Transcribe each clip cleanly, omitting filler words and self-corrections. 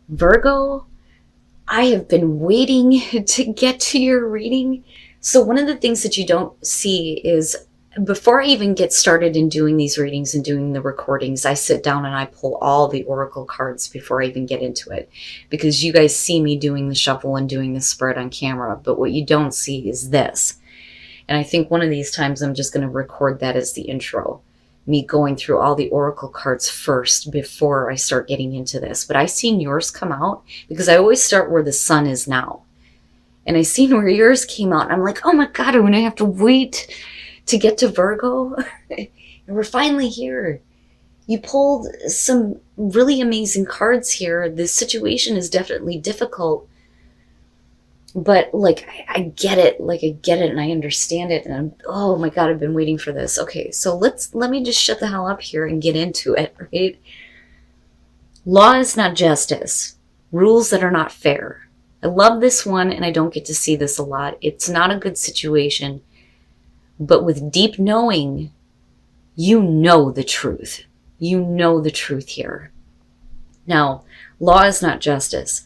Virgo, I have been waiting to get to your reading. So one of the things that you don't see is before I even get started in doing these readings and doing the recordings, I sit down and I pull all the oracle cards before I even get into it, because you guys see me doing the shuffle and doing the spread on camera, but what you don't see is this. And I think one of these times I'm just going to record that as the intro, me going through all the oracle cards first before I start getting into this. But I seen yours come out because I always start where the sun is now. And I seen where yours came out and I'm like, oh my God, I'm going to have to wait to get to Virgo. And we're finally here. You pulled some really amazing cards here. This situation is definitely difficult, but like I get it, and I understand it, and oh my God, I've been waiting for this. Okay, so let me just shut the hell up here and get into it, right? Law is not justice. Rules that are not fair. I love this one, and I don't get to see this a lot. It's not a good situation, but with deep knowing, you know the truth. You know the truth here. Now, law is not justice.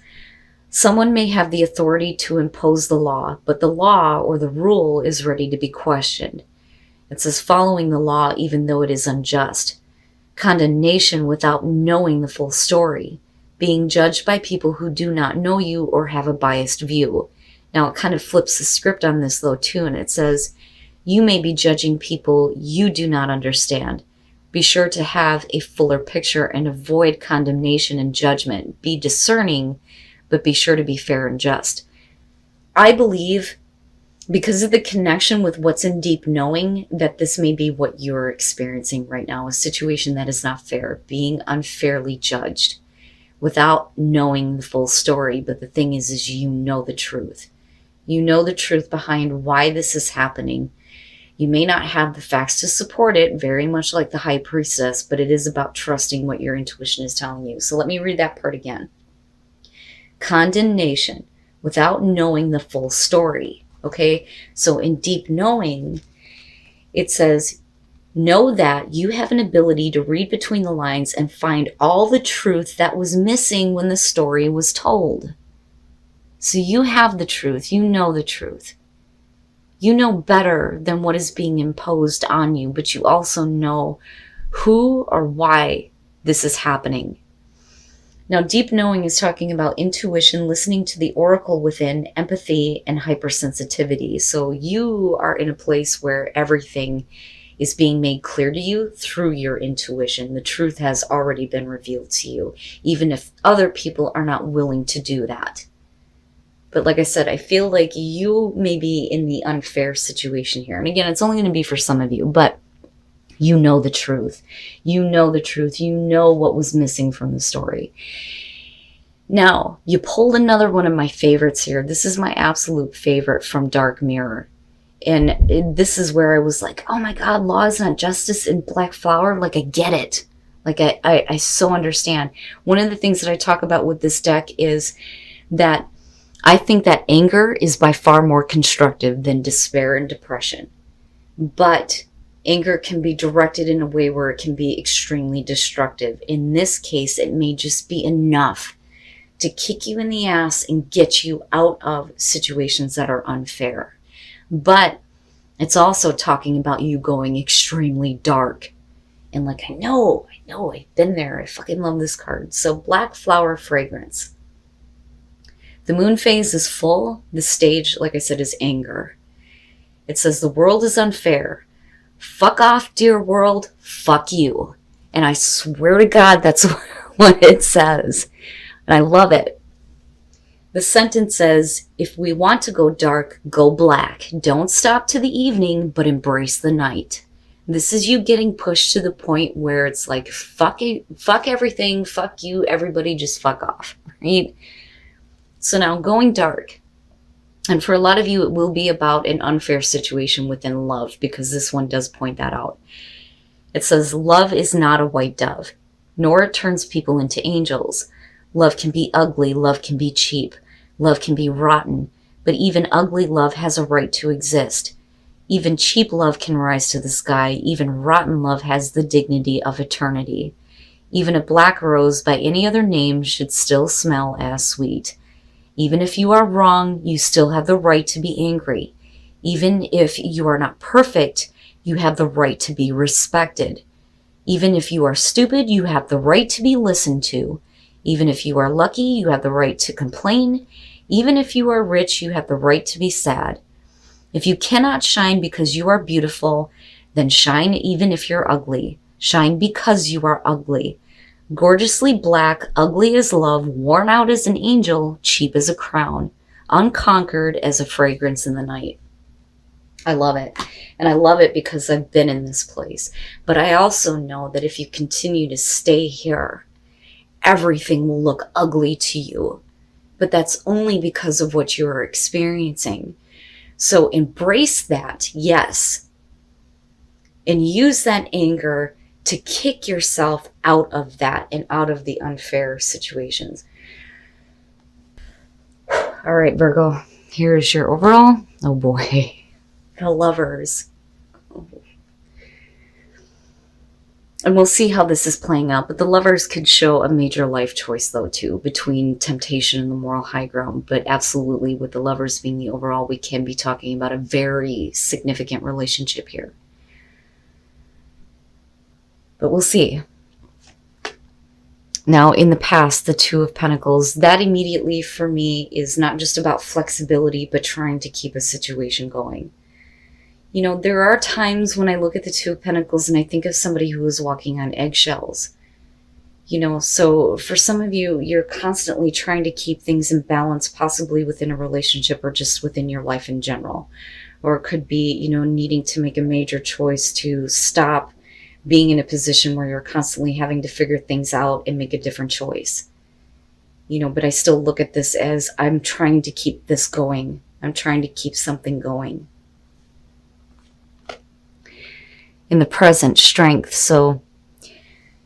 Someone may have the authority to impose the law, but the law or the rule is ready to be questioned. It says following the law even though it is unjust. Condemnation without knowing the full story. Being judged by people who do not know you or have a biased view. Now it kind of flips the script on this though too, and it says, you may be judging people you do not understand. Be sure to have a fuller picture and avoid condemnation and judgment. Be discerning, but be sure to be fair and just. I believe, because of the connection with what's in deep knowing, that this may be what you're experiencing right now, a situation that is not fair, being unfairly judged without knowing the full story. But the thing is you know the truth. You know the truth behind why this is happening. You may not have the facts to support it, very much like the high priestess, but it is about trusting what your intuition is telling you. So let me read that part again. Condemnation without knowing the full story. Okay, so in deep knowing, it says, know that you have an ability to read between the lines and find all the truth that was missing when the story was told. So you have the truth. You know the truth. You know better than what is being imposed on you, but you also know who or why this is happening. Now, deep knowing is talking about intuition, listening to the oracle within, empathy, and hypersensitivity. So you are in a place where everything is being made clear to you through your intuition. The truth has already been revealed to you, even if other people are not willing to do that. But like I said, I feel like you may be in the unfair situation here. And again, it's only going to be for some of you, but you know the truth. You know the truth. You know what was missing from the story. Now, you pulled another one of my favorites here. This is my absolute favorite from Dark Mirror. And this is where I was like, oh my God, law is not justice in Black Flower. Like, I get it. Like, I so understand. One of the things that I talk about with this deck is that I think that anger is by far more constructive than despair and depression. But anger can be directed in a way where it can be extremely destructive. In this case, it may just be enough to kick you in the ass and get you out of situations that are unfair. But it's also talking about you going extremely dark. And like, I know, I've been there. I fucking love this card. So Black Flower Fragrance. The moon phase is full. The stage, like I said, is anger. It says the world is unfair. Fuck off, dear world. Fuck you. And I swear to God, that's what it says. And I love it. The sentence says, if we want to go dark, go black. Don't stop to the evening, but embrace the night. This is you getting pushed to the point where it's like, fuck it, fuck everything, fuck you, everybody just fuck off, right? So now going dark. And for a lot of you, it will be about an unfair situation within love, because this one does point that out. It says, love is not a white dove, nor it turns people into angels. Love can be ugly, love can be cheap, love can be rotten, but even ugly love has a right to exist. Even cheap love can rise to the sky, even rotten love has the dignity of eternity. Even a black rose by any other name should still smell as sweet. Even if you are wrong, you still have the right to be angry. Even if you are not perfect, you have the right to be respected. Even if you are stupid, you have the right to be listened to. Even if you are lucky, you have the right to complain. Even if you are rich, you have the right to be sad. If you cannot shine because you are beautiful, then shine even if you're ugly. Shine because you are ugly. Gorgeously black, ugly as love, worn out as an angel, cheap as a crown, unconquered as a fragrance in the night. I love it. And I love it because I've been in this place. But I also know that if you continue to stay here, everything will look ugly to you. But that's only because of what you're experiencing. So embrace that, yes. And use that anger to kick yourself out of that and out of the unfair situations. All right, Virgo, here's your overall. Oh boy. The Lovers. And we'll see how this is playing out. But the Lovers could show a major life choice, though, too, between temptation and the moral high ground. But absolutely, with the Lovers being the overall, we can be talking about a very significant relationship here. But we'll see. Now, in the past, the Two of Pentacles, that immediately for me is not just about flexibility, but trying to keep a situation going. You know, there are times when I look at the Two of Pentacles and I think of somebody who is walking on eggshells. You know, so for some of you, you're constantly trying to keep things in balance, possibly within a relationship or just within your life in general. Or it could be, you know, needing to make a major choice to stop being in a position where you're constantly having to figure things out and make a different choice. You know, but I still look at this as I'm trying to keep this going. I'm trying to keep something going. In the present, strength. So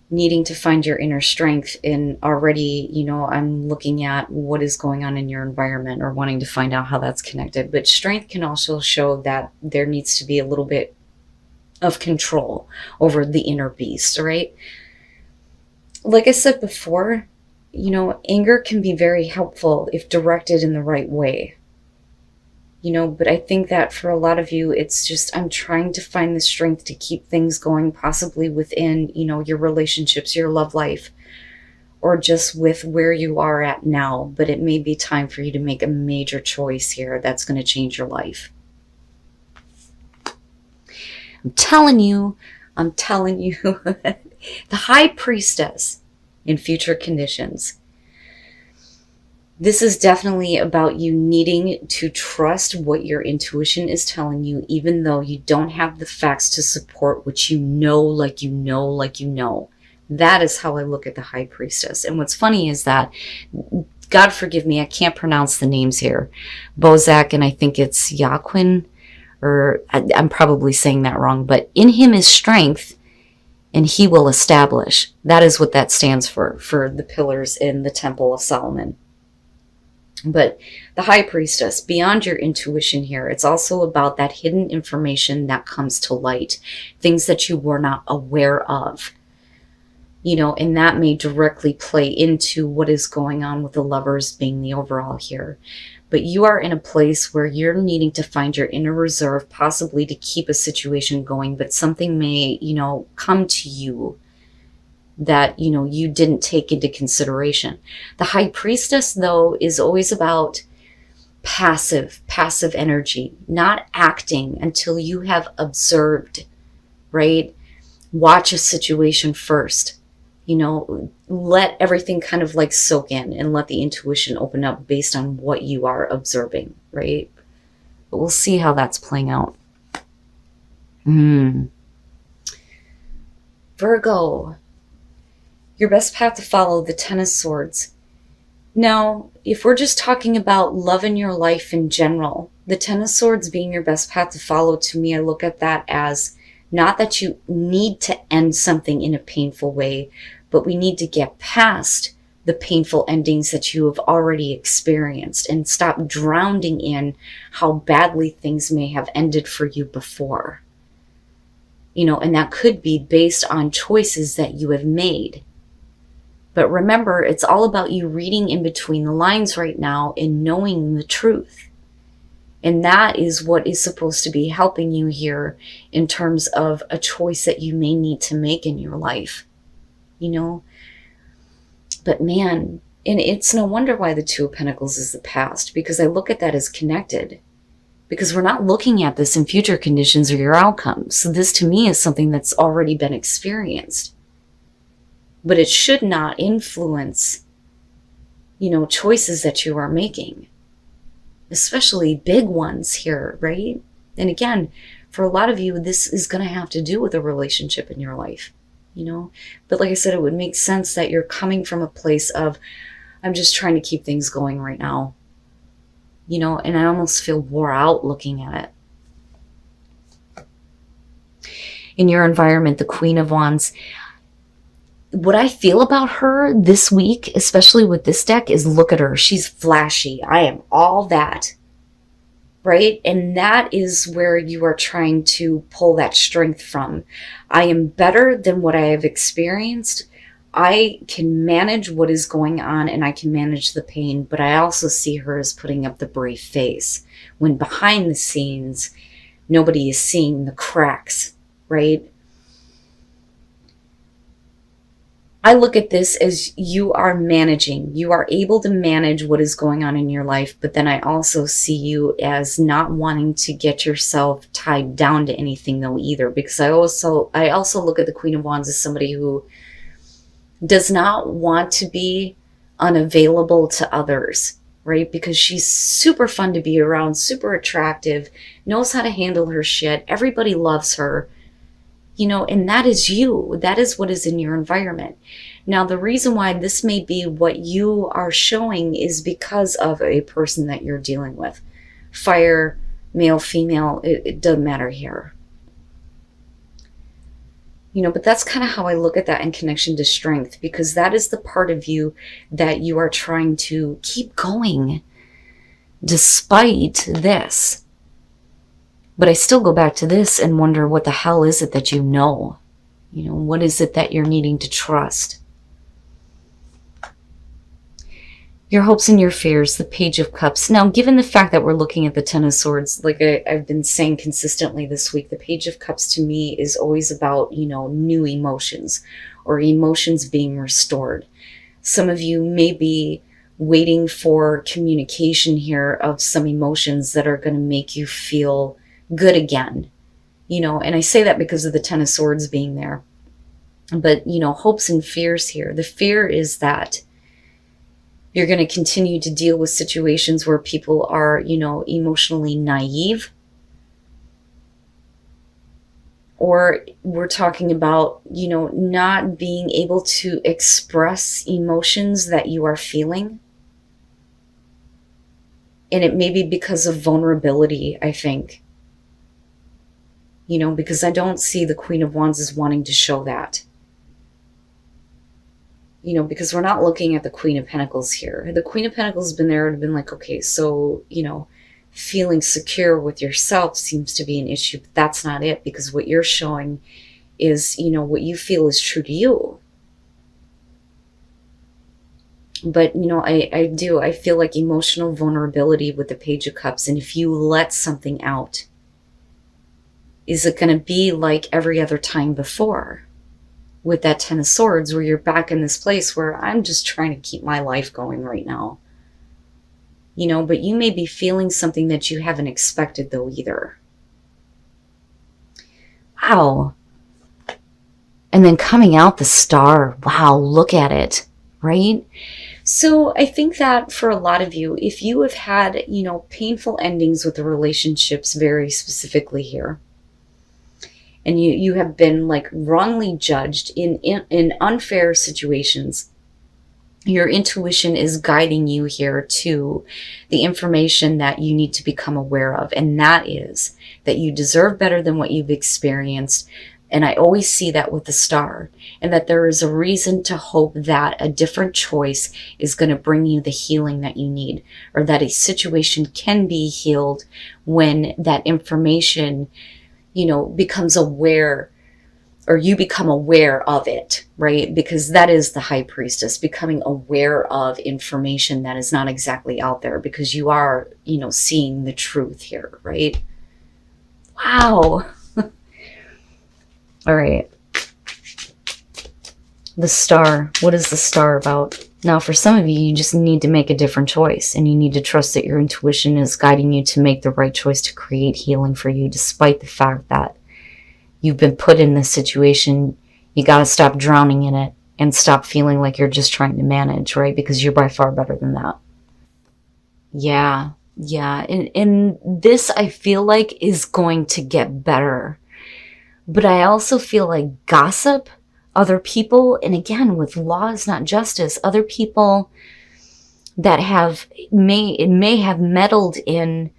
needing to find your inner strength in already, you know, I'm looking at what is going on in your environment or wanting to find out how that's connected. But strength can also show that there needs to be a little bit of control over the inner beast, right? Like I said before, you know, anger can be very helpful if directed in the right way. You know, but I think that for a lot of you, it's just, I'm trying to find the strength to keep things going, possibly within, you know, your relationships, your love life, or just with where you are at now. But it may be time for you to make a major choice here that's going to change your life. I'm telling you, the High Priestess in future conditions. This is definitely about you needing to trust what your intuition is telling you, even though you don't have the facts to support what you know, like you know, like you know. That is how I look at the High Priestess. And what's funny is that, God forgive me, I can't pronounce the names here. Bozak, and I think it's Yaquin, or I'm probably saying that wrong, but in him is strength, and he will establish. That is what that stands for the pillars in the Temple of Solomon. But the High Priestess, beyond your intuition here, it's also about that hidden information that comes to light, things that you were not aware of. You know, and that may directly play into what is going on with the Lovers being the overall here. But you are in a place where you're needing to find your inner reserve, possibly to keep a situation going, but something may, you know, come to you that, you know, you didn't take into consideration. The High Priestess, though, is always about passive energy, not acting until you have observed, right? Watch a situation first. You know, let everything kind of like soak in and let the intuition open up based on what you are observing, right? But we'll see how that's playing out. Virgo, your best path to follow, the Ten of Swords. Now, if we're just talking about love in your life in general, the Ten of Swords being your best path to follow, to me, I look at that as not that you need to end something in a painful way, but we need to get past the painful endings that you have already experienced and stop drowning in how badly things may have ended for you before. You know, and that could be based on choices that you have made. But remember, it's all about you reading in between the lines right now and knowing the truth. And that is what is supposed to be helping you here in terms of a choice that you may need to make in your life, you know? But man, and it's no wonder why the Two of Pentacles is the past, because I look at that as connected. Because we're not looking at this in future conditions or your outcomes. So this to me is something that's already been experienced. But it should not influence, you know, choices that you are making. Especially big ones here, right? And again, for a lot of you, this is going to have to do with a relationship in your life, you know? But like I said, it would make sense that you're coming from a place of, I'm just trying to keep things going right now. You know, and I almost feel wore out looking at it. In your environment, the Queen of Wands, what I feel about her this week, especially with this deck, is look at her. She's flashy. I am all that. Right? And that is where you are trying to pull that strength from. I am better than what I have experienced. I can manage what is going on and I can manage the pain, but I also see her as putting up the brave face when behind the scenes, nobody is seeing the cracks, right? I look at this as you are managing. You are able to manage what is going on in your life, but then I also see you as not wanting to get yourself tied down to anything though either, because I also look at the Queen of Wands as somebody who does not want to be unavailable to others, right? Because she's super fun to be around, super attractive, knows how to handle her shit. Everybody loves her, you know, and that is you. That is what is in your environment. Now, the reason why this may be what you are showing is because of a person that you're dealing with. Fire, male, female, it doesn't matter here. You know, but that's kind of how I look at that in connection to strength, because that is the part of you that you are trying to keep going despite this. But I still go back to this and wonder, what the hell is it that you know? You know, what is it that you're needing to trust? Your hopes and your fears, the Page of Cups. Now, given the fact that we're looking at the Ten of Swords, like I've been saying consistently this week, the Page of Cups to me is always about, you know, new emotions or emotions being restored. Some of you may be waiting for communication here of some emotions that are going to make you feel good again. You know, and I say that because of the Ten of Swords being there. But, you know, hopes and fears here. The fear is that you're going to continue to deal with situations where people are, you know, emotionally naive. Or we're talking about, you know, not being able to express emotions that you are feeling. And it may be because of vulnerability, I think. You know, because I don't see the Queen of Wands as wanting to show that. You know, because we're not looking at the Queen of Pentacles here. The Queen of Pentacles has been there and been like, okay, so, you know, feeling secure with yourself seems to be an issue. But that's not it, because what you're showing is, you know, what you feel is true to you. But, you know, I feel like emotional vulnerability with the Page of Cups. And if you let something out, is it going to be like every other time before? With that Ten of Swords, where you're back in this place where I'm just trying to keep my life going right now. You know, but you may be feeling something that you haven't expected though either. Wow. And then coming out the Star. Wow, look at it, right? So I think that for a lot of you, if you have had, you know, painful endings with the relationships very specifically here, and you have been like wrongly judged in unfair situations, your intuition is guiding you here to the information that you need to become aware of. And that is that you deserve better than what you've experienced. And I always see that with the Star, and that there is a reason to hope that a different choice is going to bring you the healing that you need, or that a situation can be healed when that information, you know, becomes aware, or you become aware of it, right? Because that is the high priestess, becoming aware of information that is not exactly out there, because you are, seeing the truth here, right? Wow. All right. The star. What is the star about? Now, for some of you, you just need to make a different choice, and you need to trust that your intuition is guiding you to make the right choice to create healing for you, despite the fact that you've been put in this situation. You got to stop drowning in it and stop feeling like you're just trying to manage, right? Because you're by far better than that. Yeah. And this, I feel like, is going to get better. But I also feel like gossip, other people, and again, with law is not justice, other people that may have meddled in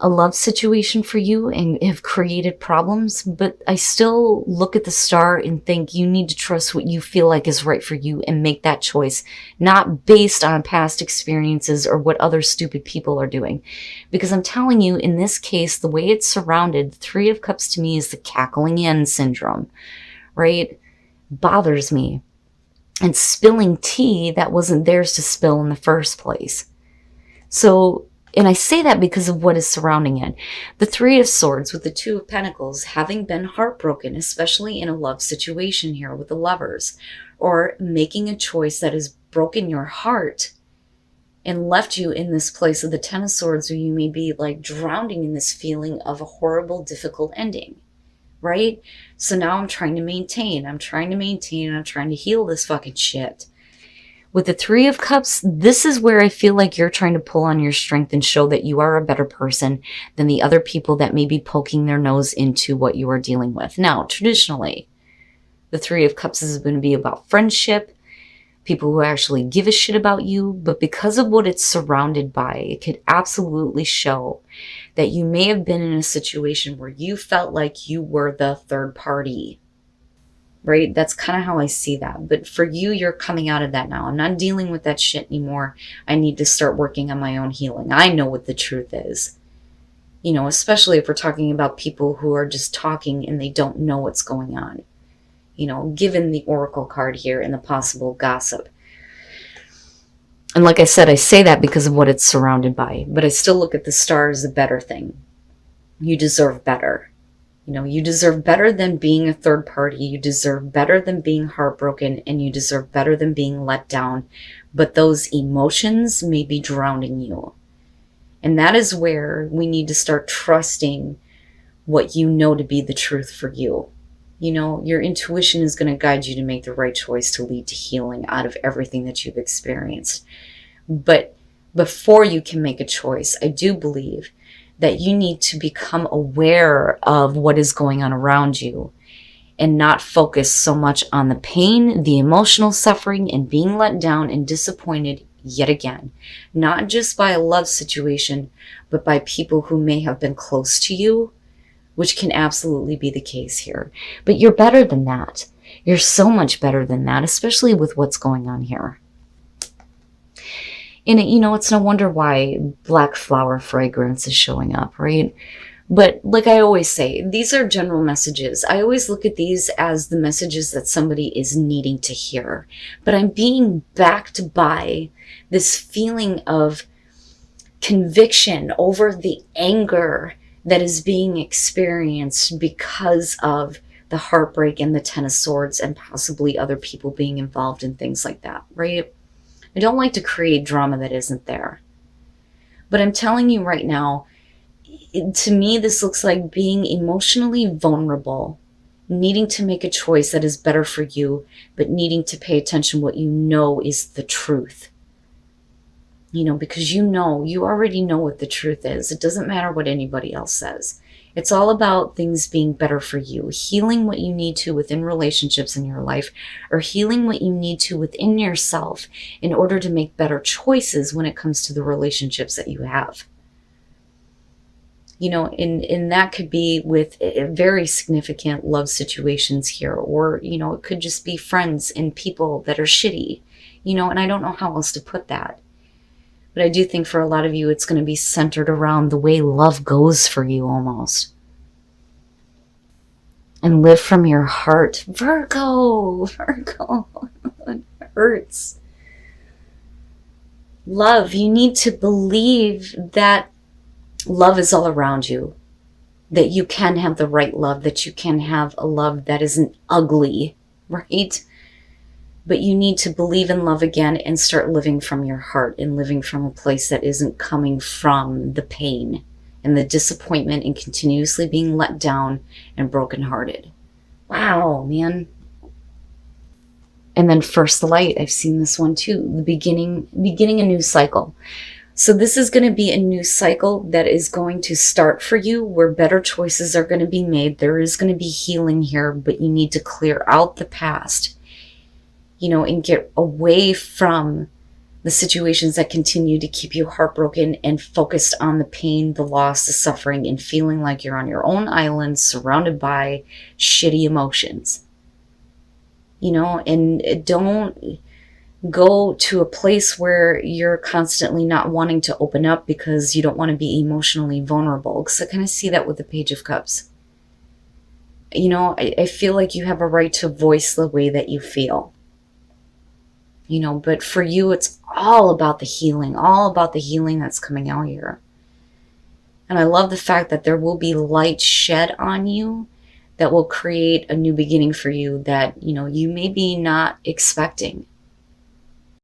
a love situation for you and have created problems. But I still look at the star and think you need to trust what you feel like is right for you and make that choice, not based on past experiences or what other stupid people are doing. Because I'm telling you, in this case, the way it's surrounded, the Three of Cups to me is the cackling in syndrome, right? Bothers me. And spilling tea that wasn't theirs to spill in the first place. So, and I say that because of what is surrounding it. The Three of Swords with the Two of Pentacles, having been heartbroken, especially in a love situation here with the Lovers, or making a choice that has broken your heart and left you in this place of the Ten of Swords, where you may be like drowning in this feeling of a horrible, difficult ending. Right? So now I'm trying to maintain, I'm trying to heal this fucking shit. With the Three of Cups, this is where I feel like you're trying to pull on your strength and show that you are a better person than the other people that may be poking their nose into what you are dealing with. Now, traditionally, the Three of Cups is going to be about friendship, people who actually give a shit about you, but because of what it's surrounded by, it could absolutely show that you may have been in a situation where you felt like you were the third party, right? That's kind of how I see that. But for you, you're coming out of that now. I'm not dealing with that shit anymore. I need to start working on my own healing. I know what the truth is. Especially if we're talking about people who are just talking and they don't know what's going on. Given the Oracle card here and the possible gossip. And like I said, I say that because of what it's surrounded by. But I still look at the star as a better thing. You deserve better. You deserve better than being a third party. You deserve better than being heartbroken. And you deserve better than being let down. But those emotions may be drowning you. And that is where we need to start trusting what you know to be the truth for you. Your intuition is going to guide you to make the right choice to lead to healing out of everything that you've experienced. But before you can make a choice, I do believe that you need to become aware of what is going on around you and not focus so much on the pain, the emotional suffering, and being let down and disappointed yet again. Not just by a love situation, but by people who may have been close to you, which can absolutely be the case here. But you're better than that. You're so much better than that, especially with what's going on here. And it's no wonder why black flower fragrance is showing up, right? But like I always say, these are general messages. I always look at these as the messages that somebody is needing to hear. But I'm being backed by this feeling of conviction over the anger that is being experienced because of the heartbreak and the Ten of Swords and possibly other people being involved in things like that, right? I don't like to create drama that isn't there. But I'm telling you right now, to me, this looks like being emotionally vulnerable, needing to make a choice that is better for you, but needing to pay attention what you know is the truth. Because you already know what the truth is. It doesn't matter what anybody else says. It's all about things being better for you, healing what you need to within relationships in your life, or healing what you need to within yourself in order to make better choices when it comes to the relationships that you have. And that could be with very significant love situations here, or, it could just be friends and people that are shitty, and I don't know how else to put that. But I do think for a lot of you, it's going to be centered around the way love goes for you almost. and live from your heart. Virgo, Virgo, it hurts. Love, you need to believe that love is all around you, that you can have the right love, that you can have a love that isn't ugly, right? But you need to believe in love again and start living from your heart and living from a place that isn't coming from the pain and the disappointment and continuously being let down and brokenhearted. Wow, man. And then first light, I've seen this one too. The beginning a new cycle. So this is going to be a new cycle that is going to start for you, where better choices are going to be made. There is going to be healing here, but you need to clear out the past, and get away from the situations that continue to keep you heartbroken and focused on the pain, the loss, the suffering, and feeling like you're on your own island surrounded by shitty emotions. And don't go to a place where you're constantly not wanting to open up because you don't want to be emotionally vulnerable. Because I kind of see that with the Page of Cups. I feel like you have a right to voice the way that you feel. But for you, it's all about the healing that's coming out here. And I love the fact that there will be light shed on you that will create a new beginning for you that, you may be not expecting.